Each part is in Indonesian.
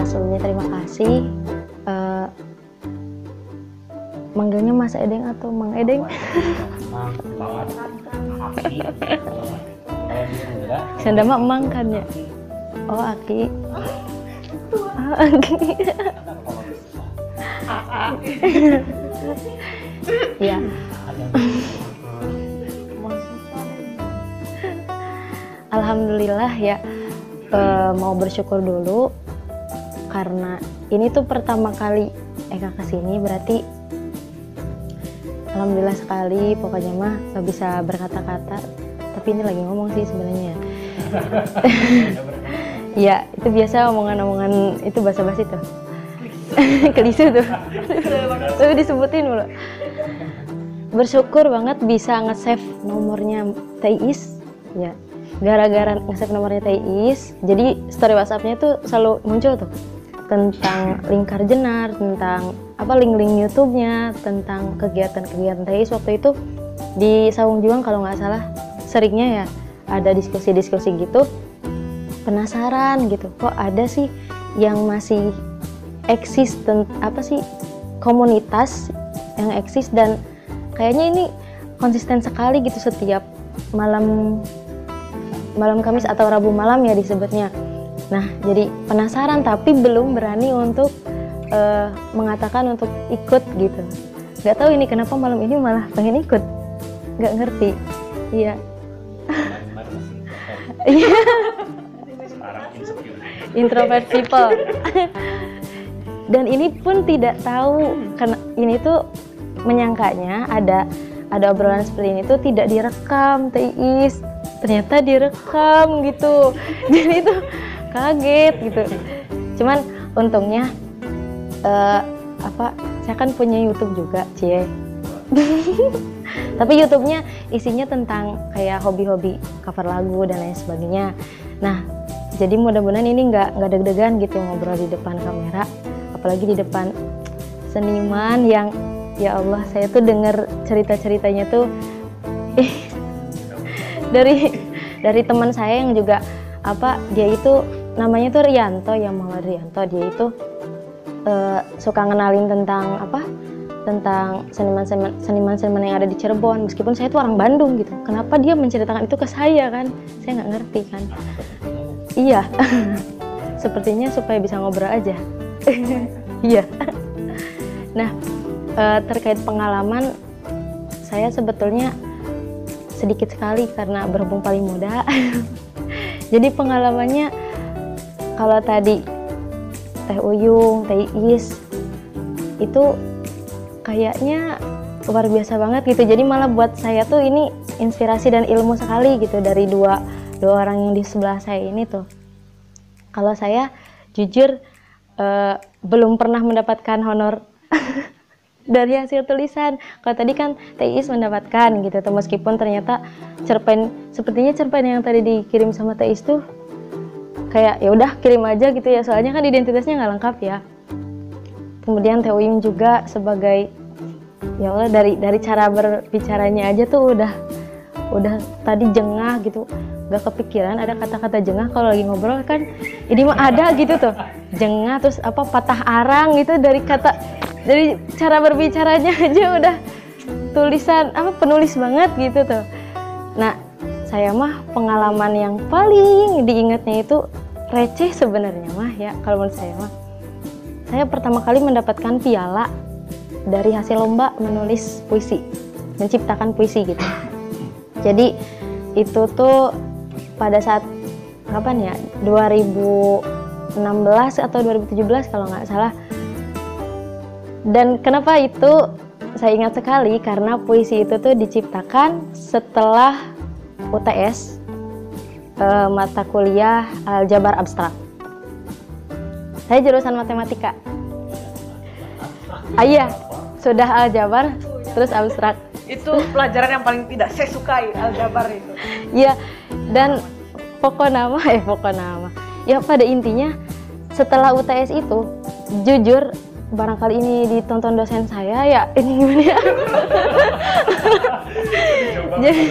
Sebelumnya terima kasih. Manggilnya Mas Edeng atau Mang Edeng? Sanda mah Mang kan ya? Oh, Aki. Aki. Ya. Alhamdulillah ya, mau bersyukur dulu karena ini tuh pertama kali Eka kesini, berarti alhamdulillah sekali. Pokoknya mah gak bisa berkata-kata, tapi ini lagi ngomong sih sebenarnya. Ya itu biasa omongan-omongan itu basa-basi tuh. Klise tuh. Tapi disebutin mulu. Bersyukur banget bisa nge-save nomornya Teis ya. Gara-gara nge-save nomornya Teis, jadi story WhatsApp-nya tuh selalu muncul tuh tentang lingkar jenar, tentang apa link-link YouTube-nya, tentang kegiatan-kegiatan Teis waktu itu di Sawung Juang kalau nggak salah. Seringnya ya ada diskusi-diskusi gitu. Penasaran gitu, kok ada sih yang masih eksis, apa sih komunitas yang eksis dan kayaknya ini konsisten sekali gitu setiap malam Kamis atau Rabu malam ya disebutnya. Nah jadi penasaran tapi belum berani untuk mengatakan untuk ikut gitu. Gak tahu ini kenapa malam ini malah pengen ikut, gak ngerti. Iya. Introvert people. Dan ini pun tidak tahu karena ini tuh menyangkanya ada obrolan seperti ini tuh tidak direkam Teis, ternyata direkam gitu. Jadi itu kaget gitu. Cuman untungnya saya kan punya YouTube juga, cie. Tapi YouTube-nya isinya tentang kayak hobi-hobi cover lagu dan lain sebagainya. Nah, jadi mudah-mudahan ini nggak deg-degan gitu ngobrol di depan kamera, apalagi di depan seniman yang ya Allah, saya tuh denger cerita-ceritanya tuh dari teman saya yang juga dia itu namanya tuh Rianto, yang Muhammad Rianto. Dia itu suka ngenalin tentang tentang seniman-seniman yang ada di Cirebon, meskipun saya tuh orang Bandung gitu. Kenapa dia menceritakan itu ke saya kan? Saya nggak ngerti kan. Iya, sepertinya supaya bisa ngobrol aja. Iya. Nah, terkait pengalaman, saya sebetulnya sedikit sekali karena berhubung paling muda. Jadi pengalamannya, kalau tadi Teh Uyung, Teh Iis, itu kayaknya luar biasa banget gitu. Jadi malah buat saya tuh ini inspirasi dan ilmu sekali gitu dari dua orang yang di sebelah saya ini tuh. Kalau saya jujur belum pernah mendapatkan honor dari hasil tulisan. Kalau tadi kan Teis mendapatkan gitu tuh, meskipun ternyata sepertinya cerpen yang tadi dikirim sama Teis tuh kayak ya udah kirim aja gitu ya, soalnya kan identitasnya nggak lengkap ya. Kemudian Teh Uyung juga sebagai ya Allah, dari cara berbicaranya aja tuh udah tadi jengah gitu. Gak kepikiran ada kata-kata jengah kalau lagi ngobrol kan. Ini mah ada gitu tuh. Jengah terus patah arang gitu dari cara berbicaranya aja udah tulisan penulis banget gitu tuh. Nah, saya mah pengalaman yang paling diingatnya itu receh sebenarnya mah ya, kalau menurut saya mah. Saya pertama kali mendapatkan piala dari hasil lomba menulis puisi, menciptakan puisi gitu. Jadi itu tuh pada saat kapan ya, 2016 atau 2017 kalau nggak salah. Dan kenapa itu saya ingat sekali, karena puisi itu tuh diciptakan setelah UTS, mata kuliah aljabar abstrak. Saya jurusan matematika. Iya, sudah aljabar terus abstrak. Itu pelajaran yang paling tidak saya sukai, aljabar itu. Iya, dan pokok nama. Ya pada intinya setelah UTS itu, jujur barangkali ini ditonton dosen saya ya, ini gimana ya? Jadi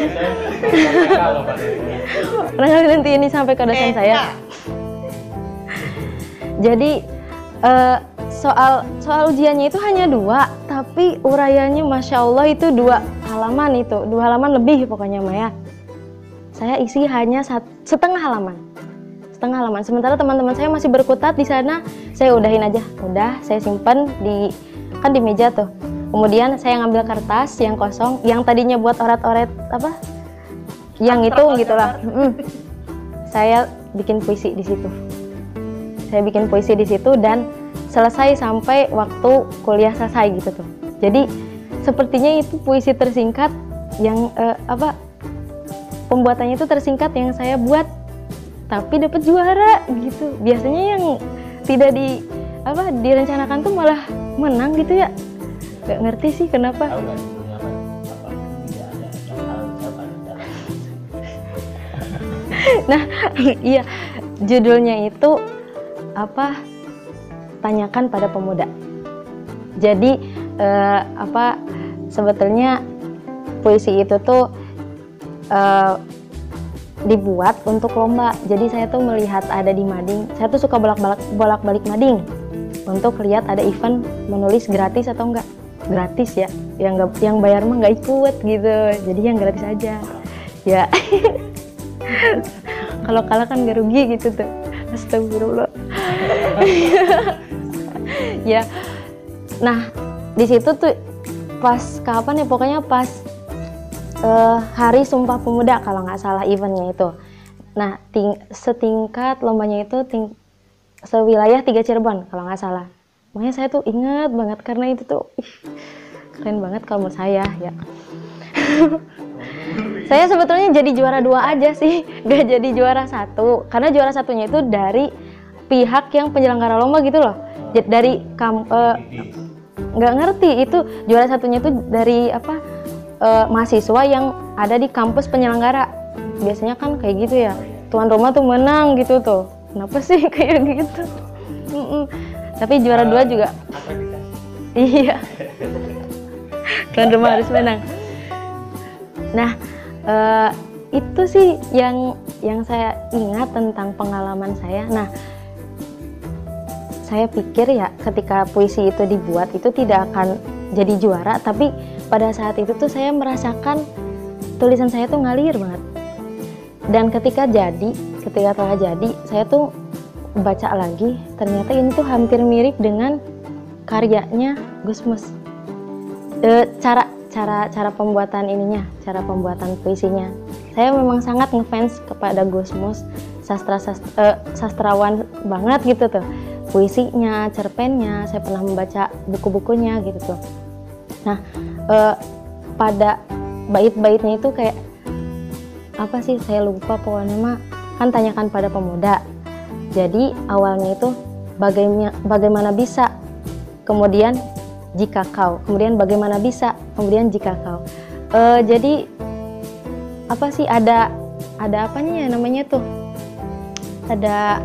barangkali nanti ini sampai ke dosen saya. Jadi soal ujiannya itu hanya 2, tapi uraiannya masya Allah itu 2 halaman itu, 2 halaman lebih pokoknya Maya. Saya isi hanya setengah halaman. Sementara teman-teman saya masih berkutat di sana. Saya udahin aja, udah saya simpan di meja tuh. Kemudian saya ngambil kertas yang kosong, yang tadinya buat oret-oret apa, yang itu gitulah. Saya bikin puisi di situ. Dan selesai sampai waktu kuliah selesai gitu tuh. Jadi sepertinya itu puisi tersingkat yang pembuatannya itu tersingkat yang saya buat, tapi dapat juara gitu. Biasanya yang tidak direncanakan tuh malah menang gitu ya. Gak ngerti sih kenapa. Nah, iya, judulnya itu tanyakan pada pemuda. Jadi sebetulnya puisi itu tuh dibuat untuk lomba. Jadi saya tuh melihat ada di Mading. Saya tuh suka bolak-balik Mading untuk lihat ada event menulis gratis atau enggak. Gratis ya. Yang bayar mah nggak ikut gitu. Jadi yang gratis aja. Ya. Kalau kalah kan gak rugi gitu tuh. Astagfirullah. Ya. Nah, di situ tuh pas kapan ya, pokoknya pas Hari Sumpah Pemuda kalau nggak salah eventnya itu. Nah, setingkat lombanya itu sewilayah 3 Cirebon kalau nggak salah. Makanya saya tuh ingat banget karena itu tuh keren banget kalau menurut saya ya. Saya sebetulnya jadi juara 2 aja sih, nggak jadi juara 1. Karena juara 1-nya itu dari pihak yang penyelenggara lomba gitu loh. Dari nggak ngerti itu juara 1-nya itu dari mahasiswa yang ada di kampus penyelenggara. Biasanya kan kayak gitu ya, tuan rumah tuh menang gitu tuh. Kenapa sih kayak gitu? Tapi juara 2 juga. Iya. Tuan rumah harus menang. Nah, itu sih yang saya ingat tentang pengalaman saya. Nah, saya pikir ya ketika puisi itu dibuat itu tidak akan jadi juara, tapi pada saat itu tuh saya merasakan tulisan saya tuh ngalir banget. Dan ketika telah jadi, saya tuh baca lagi, ternyata ini tuh hampir mirip dengan karyanya Gusmus. Cara pembuatan ininya, cara pembuatan puisinya. Saya memang sangat ngefans kepada Gusmus, sastrawan banget gitu tuh. Puisinya, cerpennya, saya pernah membaca buku-bukunya gitu tuh. Nah, pada bait-baitnya itu kayak apa sih, saya lupa pokoknya mah, kan tanyakan pada pemuda. Jadi awalnya itu bagaimana bisa, kemudian jika kau, kemudian bagaimana bisa, kemudian jika kau. Jadi apa sih, ada apanya ya namanya tuh, ada,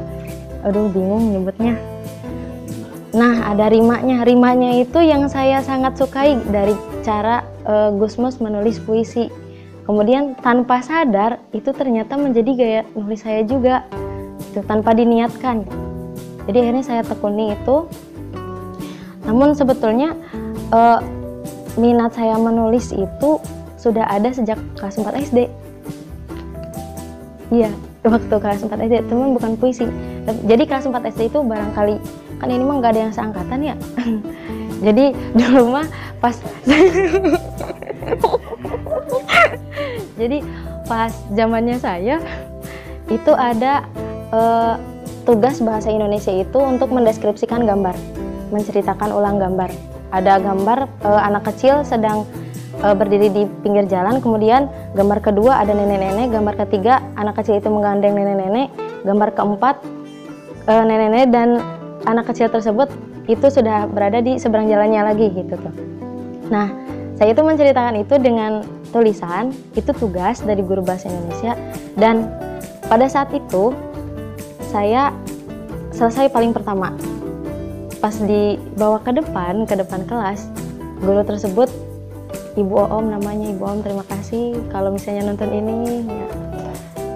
aduh bingung nyebutnya. Nah, ada rimanya itu yang saya sangat sukai dari cara Gusmus menulis puisi. Kemudian tanpa sadar itu ternyata menjadi gaya nulis saya juga, itu tanpa diniatkan. Jadi akhirnya saya tekuni itu. Namun sebetulnya minat saya menulis itu sudah ada sejak kelas 4 SD. Iya, waktu kelas 4 SD, teman bukan puisi. Jadi kelas 4 SD itu barangkali, kan ini mah nggak ada yang seangkatan ya. Jadi dulu mah pas jadi pas zamannya saya itu ada tugas bahasa Indonesia itu untuk mendeskripsikan gambar, menceritakan ulang gambar. Ada gambar anak kecil sedang berdiri di pinggir jalan, kemudian gambar kedua ada nenek-nenek, gambar ketiga anak kecil itu menggandeng nenek-nenek, gambar keempat nenek-nenek dan anak kecil tersebut itu sudah berada di seberang jalannya lagi gitu tuh. Nah, saya itu menceritakan itu dengan tulisan, itu tugas dari guru bahasa Indonesia, dan pada saat itu saya selesai paling pertama. Pas dibawa ke depan kelas, guru tersebut Ibu Oom namanya, Ibu Oom terima kasih kalau misalnya nonton ini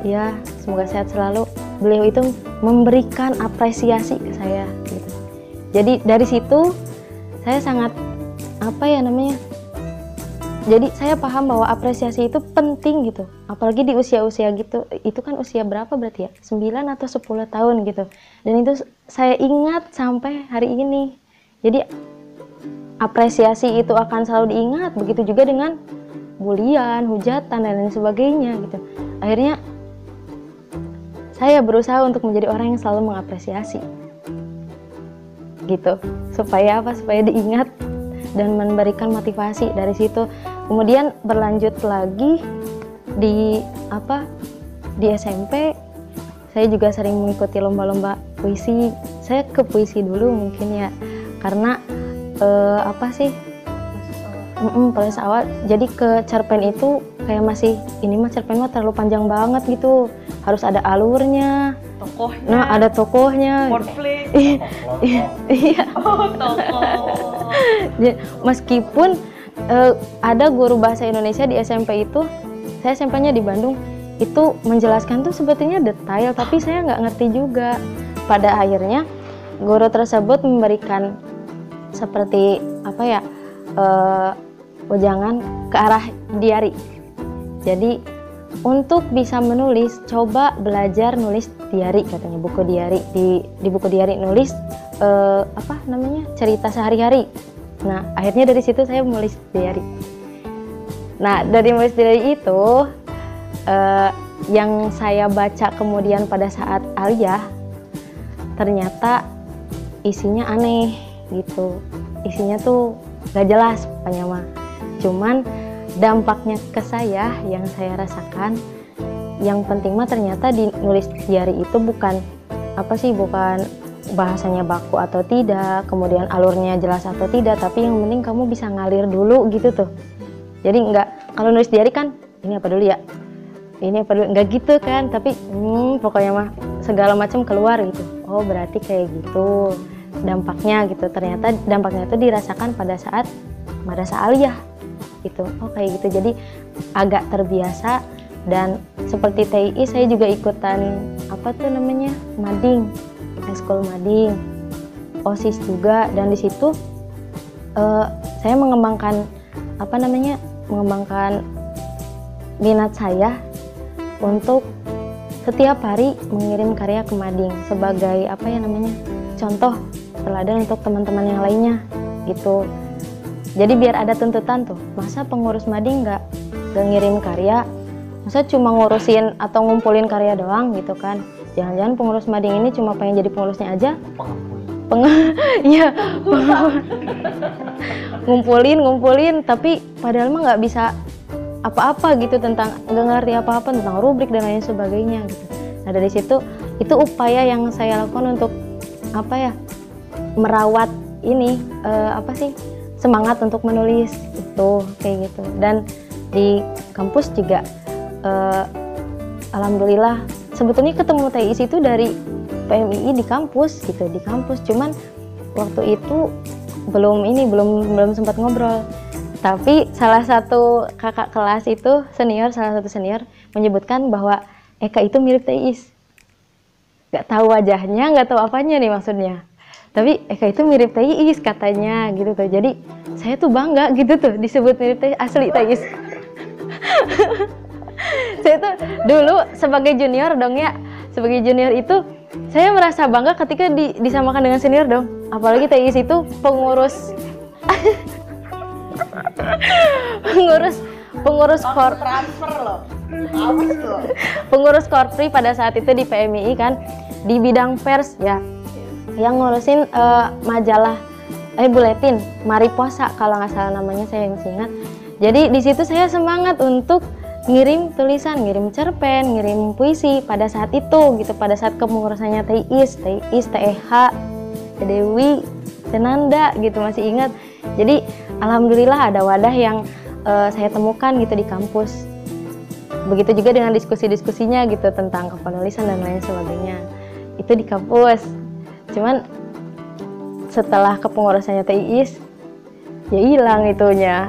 ya semoga sehat selalu. Beliau itu memberikan apresiasi ke saya gitu. Jadi dari situ saya sangat jadi saya paham bahwa apresiasi itu penting gitu, apalagi di usia-usia gitu. Itu kan usia berapa berarti ya, 9 atau 10 tahun gitu, dan itu saya ingat sampai hari ini. Jadi apresiasi itu akan selalu diingat, begitu juga dengan bulian, hujatan, dan lain sebagainya gitu. Akhirnya saya berusaha untuk menjadi orang yang selalu mengapresiasi gitu, supaya diingat dan memberikan motivasi. Dari situ kemudian berlanjut lagi di SMP, saya juga sering mengikuti lomba-lomba puisi. Saya ke puisi dulu mungkin ya, karena proses awal. Jadi ke cerpen itu kayak masih, ini mah cerpen mah terlalu panjang banget gitu, harus ada alurnya, tokohnya. Nah ada tokohnya. Wordplay. Iya. Oh, tokoh. Meskipun ada guru bahasa Indonesia di SMP itu, saya SMP-nya di Bandung, itu menjelaskan tuh sebetulnya detail, tapi saya nggak ngerti juga. Pada akhirnya guru tersebut memberikan seperti wejangan ke arah diari. Jadi untuk bisa menulis, coba belajar nulis diari katanya, buku diari. Di buku diari nulis cerita sehari-hari. Nah akhirnya dari situ saya menulis diari. Nah dari menulis diari itu yang saya baca kemudian pada saat aliyah, ternyata isinya aneh gitu. Isinya tuh gak jelas pokoknya mah. Cuman dampaknya ke saya yang saya rasakan, yang penting mah ternyata di nulis diari itu bukan bahasanya baku atau tidak, kemudian alurnya jelas atau tidak, tapi yang penting kamu bisa ngalir dulu gitu tuh. Jadi kalau nulis diari kan ini apa dulu ya, ini apa dulu, nggak gitu kan, tapi pokoknya mah segala macam keluar gitu. Oh berarti kayak gitu dampaknya gitu. Ternyata dampaknya itu dirasakan pada saat madrasah aliyah gitu. Oh kayak gitu, jadi agak terbiasa. Dan seperti TII saya juga ikutan mading, ekskul mading, OSIS juga, dan di situ saya mengembangkan minat saya untuk setiap hari mengirim karya ke mading sebagai contoh teladan untuk teman-teman yang lainnya gitu. Jadi biar ada tuntutan tuh, masa pengurus mading nggak ngirim karya, masa cuma ngurusin atau ngumpulin karya doang gitu kan. Jangan-jangan pengurus mading ini cuma pengen jadi pengurusnya aja, ngumpulin, tapi padahal mah nggak bisa apa-apa gitu, nggak ngerti apa-apa tentang rubrik dan lain sebagainya gitu. Nah dari situ itu upaya yang saya lakukan untuk merawat ini semangat untuk menulis itu kayak gitu. Dan di kampus juga alhamdulillah sebetulnya ketemu TIS itu dari PMII di kampus gitu, cuman waktu itu belum sempat ngobrol. Tapi salah satu kakak kelas itu salah satu senior menyebutkan bahwa Eka itu mirip TIS. Gak tahu wajahnya, gak tahu apanya nih maksudnya, tapi Eka itu mirip TIS katanya gitu tuh. Jadi saya tuh bangga gitu tuh disebut mirip TIS, asli TIS. Saya tuh dulu sebagai junior itu saya merasa bangga ketika disamakan dengan senior dong. Apalagi TIS itu pengurus transfer loh. Pengurus korpri pada saat itu di PMII kan, di bidang pers ya, yang ngurusin majalah buletin Mariposa kalau nggak salah namanya, saya masih ingat. Jadi di situ saya semangat untuk ngirim tulisan, ngirim cerpen, ngirim puisi pada saat itu gitu, pada saat kepengurusannya TIS, TEH, Dewi, Tenanda gitu, masih ingat. Jadi alhamdulillah ada wadah yang saya temukan gitu di kampus. Begitu juga dengan diskusi-diskusinya gitu tentang kepenulisan dan lain sebagainya. Itu di kampus. Cuman setelah kepengurusannya TIS ya hilang itunya.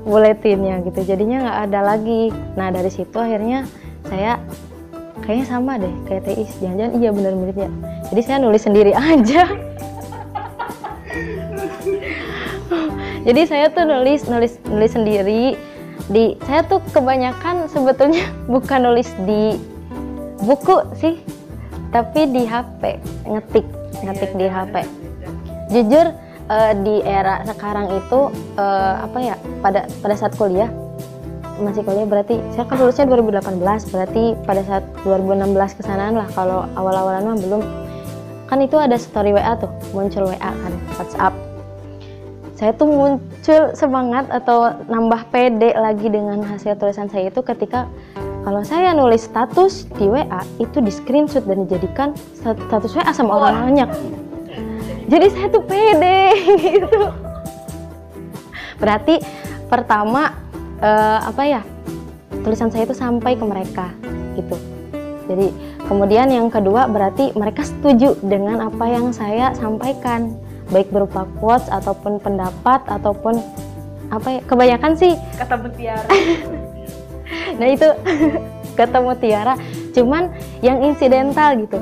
buletinnya gitu, jadinya nggak ada lagi. Nah dari situ akhirnya saya kayaknya sama deh kayak Teis, jangan-jangan iya benar muridnya. Jadi saya nulis sendiri aja. Jadi saya tuh nulis sendiri. Saya tuh kebanyakan sebetulnya bukan nulis di buku sih, tapi di HP, ngetik di HP. Jujur di era sekarang itu pada saat kuliah, masih kuliah berarti saya kan lulusnya 2018, berarti pada saat 2016 kesanaan lah, kalau awal-awalan mah belum. Kan itu ada story WA tuh, muncul WA kan, WhatsApp. Saya tuh muncul semangat atau nambah pede lagi dengan hasil tulisan saya itu ketika kalau saya nulis status di WA itu di screenshot dan dijadikan status WA sama orang banyak. Jadi saya tuh pede gitu. Berarti pertama tulisan saya itu sampai ke mereka gitu. Jadi kemudian yang kedua berarti mereka setuju dengan apa yang saya sampaikan, baik berupa quotes ataupun pendapat ataupun kebanyakan sih kata mutiara. Nah itu kata mutiara, cuman yang insidental gitu,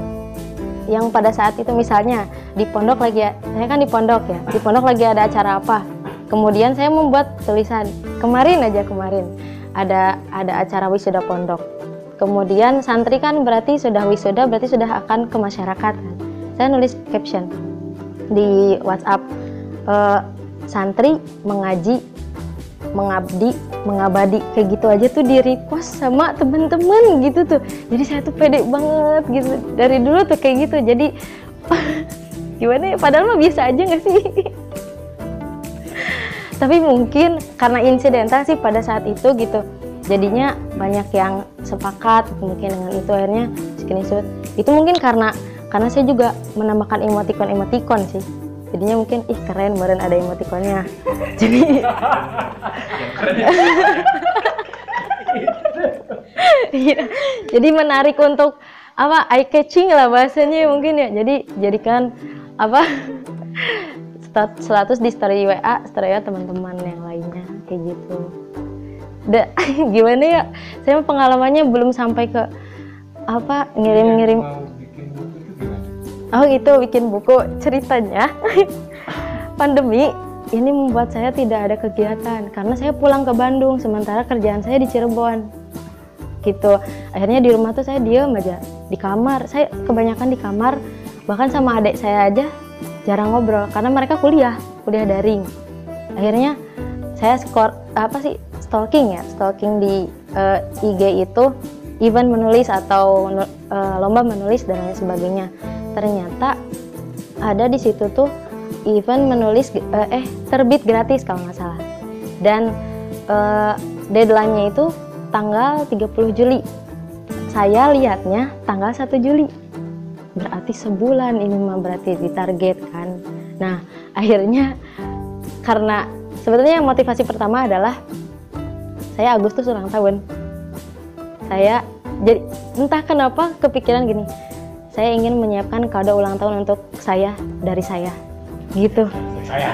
yang pada saat itu misalnya di pondok lagi, saya kan di pondok ya, di pondok lagi ada acara apa, kemudian saya membuat tulisan. Kemarin ada acara wisuda pondok, kemudian santri kan berarti sudah wisuda, berarti sudah akan ke masyarakat kan. Saya nulis caption di WhatsApp, santri mengaji, mengabdi, mengabadi, kayak gitu aja tuh di repost sama temen-temen gitu tuh. Jadi saya tuh pede banget gitu, dari dulu tuh kayak gitu. Jadi gimana ya, padahal mah biasa aja gak sih? Tapi mungkin karena insidental sih pada saat itu gitu, jadinya banyak yang sepakat mungkin dengan itu, akhirnya screenshot. Itu mungkin karena saya juga menambahkan emoticon sih. Jadinya mungkin keren, kemarin ada emoticonnya. Jadi menarik untuk eye catching lah bahasanya mungkin ya. Jadi jadikan status di story WA teman-teman yang lainnya kayak gitu. Gimana ya? Saya pengalamannya belum sampai ke ngirim-ngirim. Oh gitu, bikin buku. Ceritanya pandemi ini membuat saya tidak ada kegiatan karena saya pulang ke Bandung sementara kerjaan saya di Cirebon gitu. Akhirnya di rumah tuh saya diem aja di kamar. Saya kebanyakan di kamar, bahkan sama adik saya aja jarang ngobrol karena mereka kuliah daring. Akhirnya saya stalking di IG itu, event menulis atau lomba menulis dan lain sebagainya. Ternyata ada di situ tuh event menulis terbit gratis kalau nggak salah, dan deadline-nya itu tanggal 30 Juli. Saya lihatnya tanggal 1 Juli, berarti sebulan ini mah berarti ditargetkan. Nah akhirnya karena sebetulnya motivasi pertama adalah saya Agustus ulang tahun. Saya jadi entah kenapa kepikiran gini, saya ingin menyiapkan kado ulang tahun untuk saya dari saya gitu. Saya.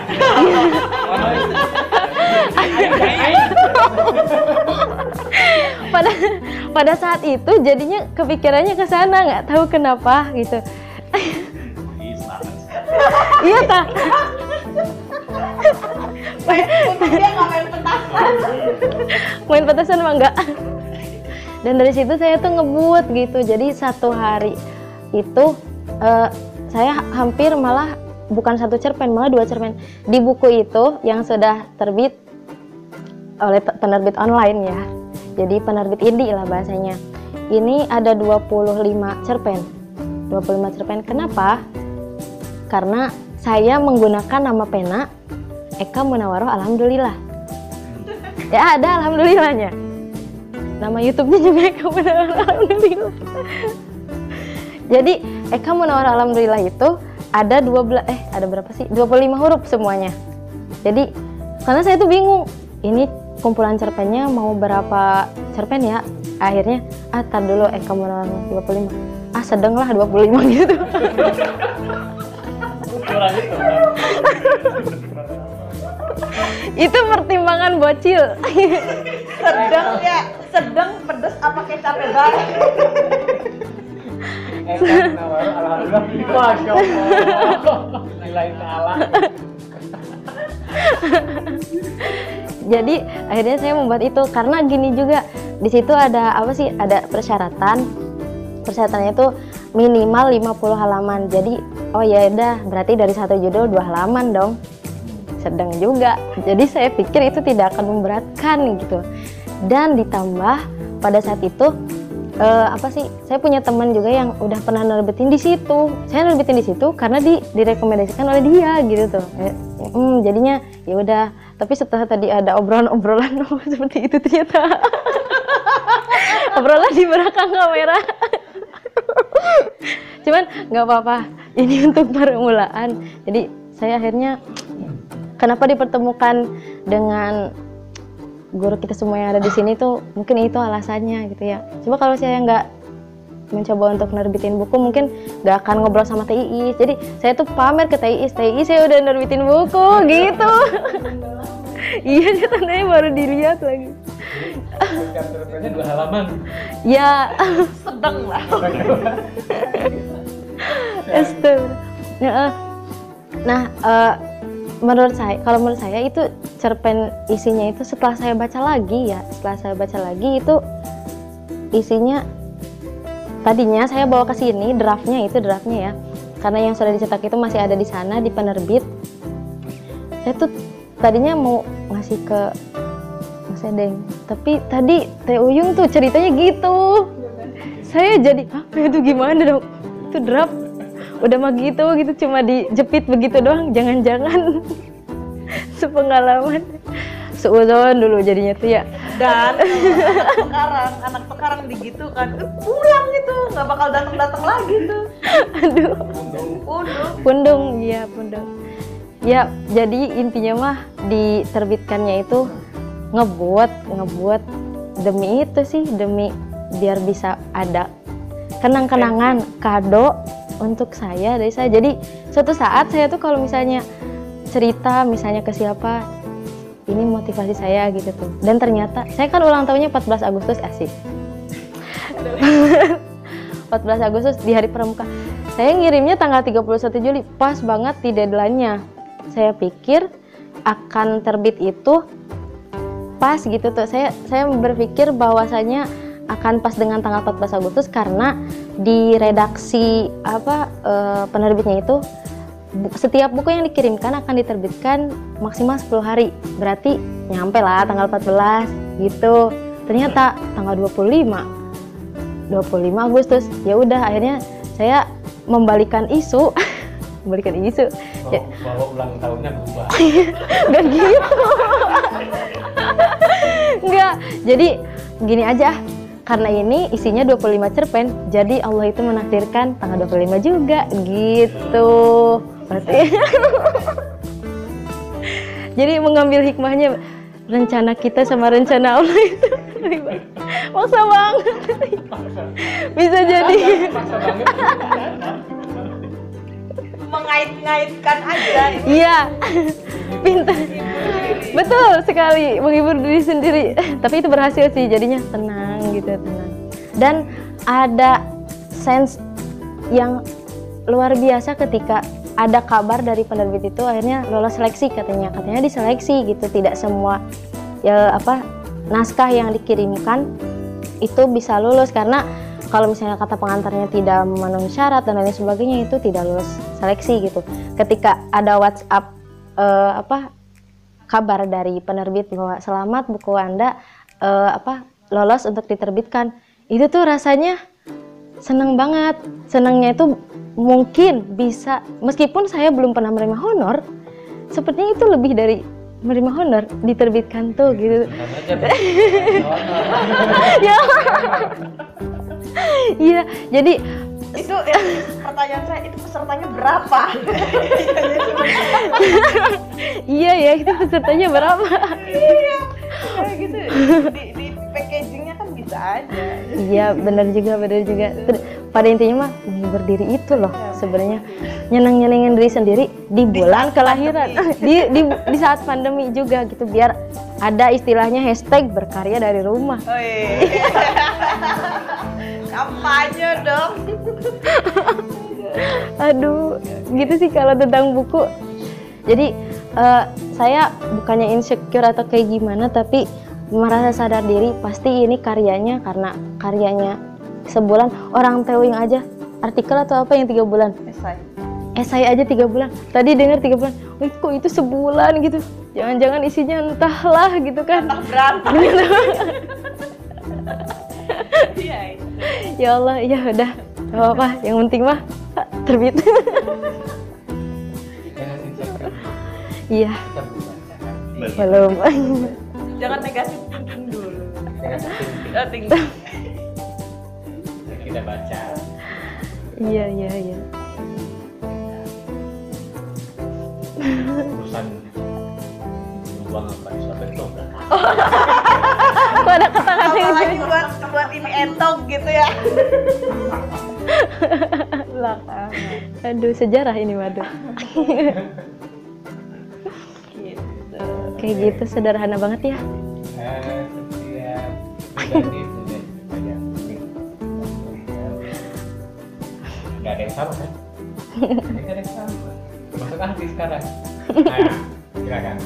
pada saat itu jadinya kepikirannya ke sana, nggak tahu kenapa gitu. Iya tak? Dia nggak main petasan. Main petasan mah enggak. Dan dari situ saya tuh ngebut gitu. Jadi satu hari itu saya hampir malah bukan 1 cerpen, malah 2 cerpen di buku itu yang sudah terbit oleh penerbit online ya. Jadi penerbit indie lah bahasanya. Ini ada 25 cerpen. 25 cerpen. Kenapa? Karena saya menggunakan nama pena Eka Munawaroh Alhamdulillah. Ya ada alhamdulillahnya. Nama YouTube-nya juga Eka Munawaroh Alhamdulillah. Jadi Eka Munawaroh Alhamdulillah itu ada 25 huruf semuanya. Jadi karena saya tuh bingung, ini kumpulan cerpennya mau berapa cerpen ya? Akhirnya tar dulu Eka Munawaroh 25. Sedang lah 25 gitu. Itu pertimbangan bocil. Sedang pedes apa kecap bebas? Alhamdulillah, masya Allah, nilai kalah. Jadi akhirnya saya membuat itu karena gini juga, di situ ada apa sih? Ada persyaratan. Persyaratannya itu minimal 50 halaman. Jadi oh ya udah, berarti dari satu judul 2 halaman dong. Sedang juga. Jadi saya pikir itu tidak akan memberatkan gitu. Dan ditambah pada saat itu saya punya teman juga yang udah pernah nerbitin di situ. Saya nerbitin di situ karena direkomendasikan oleh dia gitu tuh. Jadinya ya udah. Tapi setelah tadi ada obrolan seperti itu ternyata obrolan di belakang kamera. Cuman nggak apa-apa. Ini untuk permulaan. Jadi saya akhirnya kenapa dipertemukan dengan guru kita semua yang ada di sini tuh mungkin itu alasannya gitu ya. Coba kalau saya nggak mencoba untuk nerbitin buku mungkin nggak akan ngobrol sama TII. Jadi saya tuh pamer ke TII saya udah nerbitin buku gitu. Iya, dia tandanya baru dilihat lagi. Cerpennya 2 halaman. Ya, Sedang lah. Nah, menurut saya itu cerpen isinya itu setelah saya baca lagi itu isinya tadinya saya bawa ke sini draftnya ya, karena yang sudah dicetak itu masih ada di sana di penerbit. Saya tuh tadinya mau ngasih ke Mas Edeng, tapi tadi Teh Uyung tuh ceritanya gitu. Saya jadi itu gimana dong, itu draft udah mah gitu cuma dijepit begitu doang, jangan-jangan sepengalaman seudon dulu jadinya tuh ya. Dan anak sekarang begitu kan, pulang gitu, nggak bakal datang lagi tuh. Aduh, pundung. Ya, jadi intinya mah diterbitkannya itu ngebuat demi itu sih, demi biar bisa ada kenang-kenangan kado untuk saya dari saya. Jadi suatu saat saya tuh kalau misalnya cerita misalnya ke siapa, ini motivasi saya gitu tuh. Dan ternyata saya kan ulang tahunnya 14 Agustus asik. 14 Agustus di hari pramuka. Saya ngirimnya tanggal 31 Juli, pas banget di deadline-nya. Saya pikir akan terbit itu pas gitu tuh. Saya berpikir bahwasanya akan pas dengan tanggal 14 Agustus karena di redaksi penerbitnya itu setiap buku yang dikirimkan akan diterbitkan maksimal 10 hari. Berarti nyampe lah tanggal 14 gitu. Ternyata tanggal 25 Agustus. Ya udah, akhirnya saya membalikan isu. Bahwa ulang tahunnya berubah. Gak gitu. Enggak. Jadi gini aja. Karena ini isinya 25 cerpen, jadi Allah itu menakdirkan tanggal 25 juga gitu. Berarti jadi mengambil hikmahnya, rencana kita sama rencana Allah itu maksa banget. Bisa jadi mengait-ngaitkan aja. Iya, pintar. Betul sekali, menghibur diri sendiri. Tapi itu berhasil sih, jadinya tenang gitu, tenang. Dan ada sense yang luar biasa ketika ada kabar dari penerbit itu akhirnya lolos seleksi katanya diseleksi gitu. Tidak semua naskah yang dikirimkan itu bisa lulus, karena kalau misalnya kata pengantarnya tidak memenuhi syarat dan lain sebagainya itu tidak lulus seleksi gitu. Ketika ada WhatsApp kabar dari penerbit bahwa selamat buku Anda lolos untuk diterbitkan, itu tuh rasanya seneng banget. Senangnya itu mungkin bisa, meskipun saya belum pernah menerima honor, sepertinya itu lebih dari menerima honor, diterbitkan tuh gitu. Iya, jadi itu pertanyaan saya, itu pesertanya berapa? Iya ya, itu pesertanya berapa? Iya, kayak gitu. Di packagingnya kan bisa. aja. Iya, benar juga, benar juga. Pada intinya mah menghibur diri itu loh sebenarnya. Nyeneng-nyenengin diri sendiri di bulan kelahiran. Di saat pandemi juga gitu, biar ada istilahnya hashtag berkarya dari rumah. Oh iya. Kampanye dong. Aduh, gitu sih kalau tentang buku. Jadi saya bukannya insecure atau kayak gimana, tapi merasa sadar diri pasti ini karyanya, karena karyanya sebulan. Orang tewing aja artikel atau apa yang 3 bulan, esai aja 3 bulan. Tadi dengar 3 bulan, wih kok itu sebulan gitu. Jangan-jangan isinya entahlah gitu kan. Entah berapa. Iya. Ya Allah, ya udah, gak apa-apa. Yang penting mah terbit. Jangan insecure. Iya, Kita belum baca. belum. Jangan negatif thinking dulu. Jangan thinking. Oh, thinking. Kita baca. Iya, iya, iya. Urusan buang apa di suatu itu enggak. Kok ada kata-kata yang Apalagi buat ini entong gitu ya. Belakang. aduh, sejarah ini, waduh. Gitu. Kayak gitu, sederhana banget ya. Setiap pribadi punya banyak nggak ada yang sama kan? Nggak ada yang sama. Masuk arti sekarang. Nah, silakan.